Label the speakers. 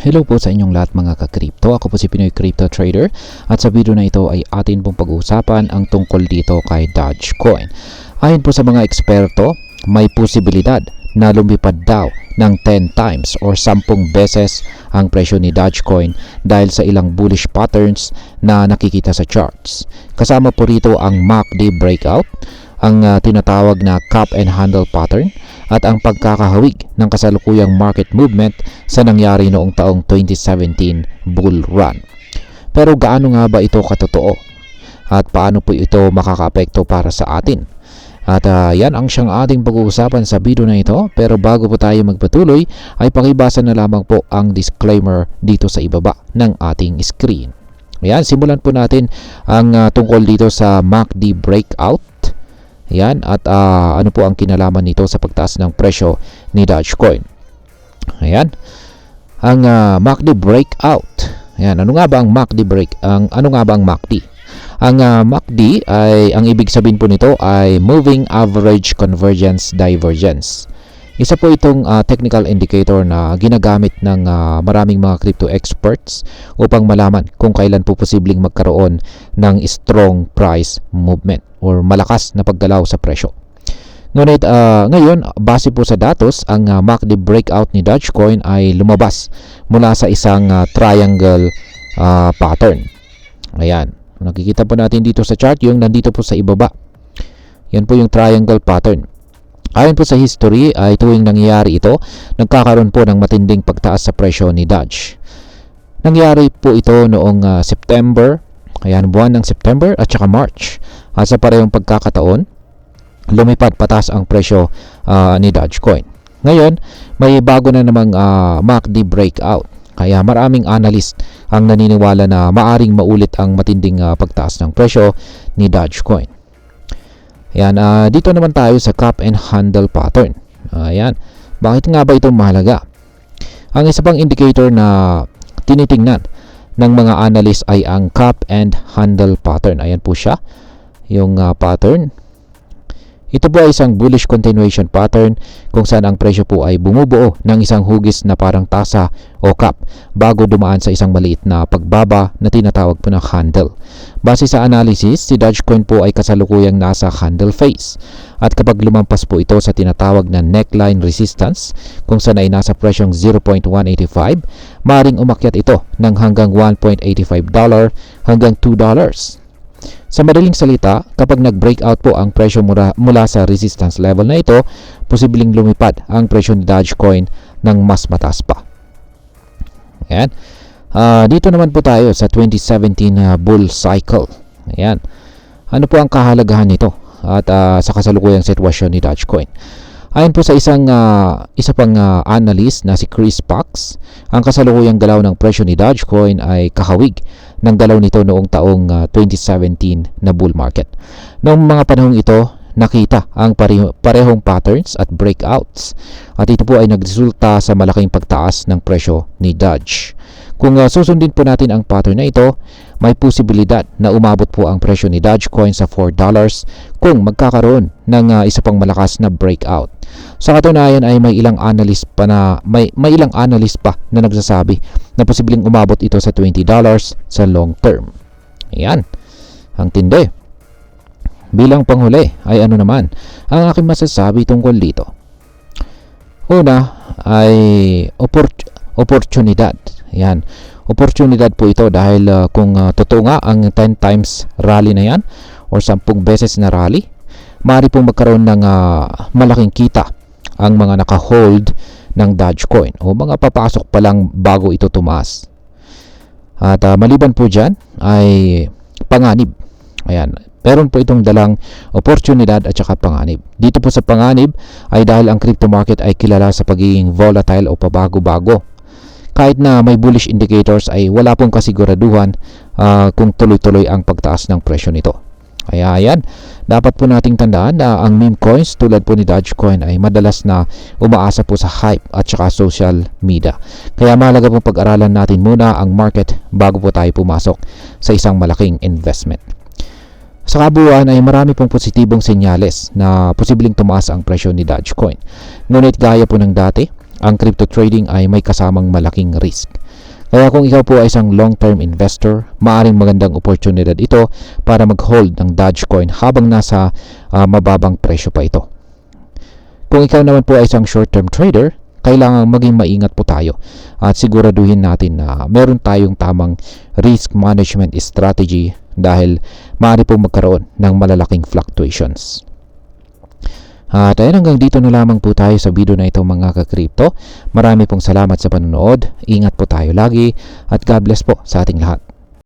Speaker 1: Hello po sa inyong lahat mga ka-crypto. Ako po si Pinoy Crypto Trader at sa video na ito ay atin pong pag-uusapan ang tungkol dito kay Dogecoin. Ayon po sa mga eksperto, may posibilidad na lumipad daw ng 10 times or 10 beses ang presyo ni Dogecoin dahil sa ilang bullish patterns na nakikita sa charts. Kasama po rito ang MACD breakout, ang tinatawag na cup and handle pattern at ang pagkakahawig ng kasalukuyang market movement sa nangyari noong taong 2017 bull run. Pero gaano nga ba ito katotoo? At paano po ito makakaapekto para sa atin? At yan ang siyang ating pag-uusapan sa video na ito. Pero bago po tayo magpatuloy ay pakibasa na lamang po ang disclaimer dito sa ibaba ng ating screen. Ayan, simulan po natin ang tungkol dito sa MACD breakout. Ayan, at ano po ang kinalaman nito sa pagtaas ng presyo ni Dogecoin. Ayan, ang MACD breakout. Ayan, ano nga ba ang MACD ano nga ba ang MACD? Ang MACD ay, ang ibig sabihin po nito ay Moving Average Convergence Divergence. Isa po itong technical indicator na ginagamit ng maraming mga crypto experts upang malaman kung kailan po posibleng magkaroon ng strong price movement or malakas na paggalaw sa presyo. Ngunit ngayon, base po sa datos, ang MACD breakout ni Dogecoin ay lumabas mula sa isang triangle pattern. Ayan, nakikita po natin dito sa chart yung nandito po sa ibaba. Yan po yung triangle pattern. Ayon po sa history ay tuwing nangyayari ito, nagkakaroon po ng matinding pagtaas sa presyo ni Doge. Nangyari po ito noong September, ayan, buwan ng September at saka March. At sa parehong pagkakataon, lumipad pataas ang presyo ni Dogecoin. Ngayon, may bago na namang MACD breakout. Kaya maraming analyst ang naniniwala na maaring maulit ang matinding pagtaas ng presyo ni Dogecoin. Ayan, dito naman tayo sa cup and handle pattern. Ayan, bakit nga ba ito mahalaga? Ang isa pang indicator na tinitingnan ng mga analyst ay ang cup and handle pattern. Ayan po siya, yung pattern. Ito po ay isang bullish continuation pattern kung saan ang presyo po ay bumubuo ng isang hugis na parang tasa o cup bago dumaan sa isang maliit na pagbaba na tinatawag po na handle. Base sa analysis, si Dogecoin po ay kasalukuyang nasa handle phase. At kapag lumampas po ito sa tinatawag na neckline resistance kung saan ay nasa presyong 0.185, maaaring umakyat ito ng hanggang $1.85 hanggang $2. Sa madaling salita, kapag nag-breakout po ang presyo mula sa resistance level na ito, posibleng lumipad ang presyo ni Dogecoin ng mas mataas pa. Ayan. Dito naman po tayo sa 2017 bull cycle. Ayan. Ano po ang kahalagahan nito at sa kasalukuyang sitwasyon ni Dogecoin? Ayon po sa isa pang analyst na si Chris Pax, ang kasalukuyang galaw ng presyo ni Dogecoin ay kakawig ng galaw nito noong taong 2017 na bull market. Noong mga panahong ito, nakita ang parehong patterns at breakouts at ito po ay nagresulta sa malaking pagtaas ng presyo ni Doge. Kung susundin po natin ang pattern na ito, may posibilidad na umabot po ang presyo ni Dogecoin sa $4 kung magkakaroon ng isa pang malakas na breakout. Sa katunayan ay may ilang analyst pa na nagsasabi na posibleng umabot ito sa $20 sa long term. Ayan, ang tindi. Bilang panghuli ay ano naman ang aking masasabi tungkol dito? Una ay oportunidad. Ayan, oportunidad po ito dahil kung totoo nga ang 10 times rally na yan or 10 beses na rally, maaari pong magkaroon ng malaking kita ang mga naka-hold ng Dogecoin o mga papasok pa lang bago ito tumaas. At maliban po dyan ay panganib. Ayan, meron po itong dalang oportunidad at saka panganib. Dito po sa panganib ay dahil ang crypto market ay kilala sa pagiging volatile o pabago-bago. Kahit na may bullish indicators ay wala pong kasiguraduhan kung tuloy-tuloy ang pagtaas ng presyo nito. Kaya ayan, dapat po nating tandaan na ang meme coins tulad po ni Dogecoin ay madalas na umaasa po sa hype at saka social media. Kaya mahalaga pong pag-aralan natin muna ang market bago po tayo pumasok sa isang malaking investment. Sa kabuuan ay marami pong positibong senyales na posibleng tumaas ang presyo ni Dogecoin. Ngunit gaya po ng dati, ang crypto trading ay may kasamang malaking risk. Kaya kung ikaw po ay isang long-term investor, maaring magandang oportunidad ito para mag-hold ng Dogecoin habang nasa mababang presyo pa ito. Kung ikaw naman po ay isang short-term trader, kailangan maging maingat po tayo at siguraduhin natin na meron tayong tamang risk management strategy dahil maaari pong magkaroon ng malalaking fluctuations. At ayun, hanggang dito na lamang po tayo sa video na ito mga ka-crypto. Marami pong salamat sa panonood. Ingat po tayo lagi at God bless po sa ating lahat.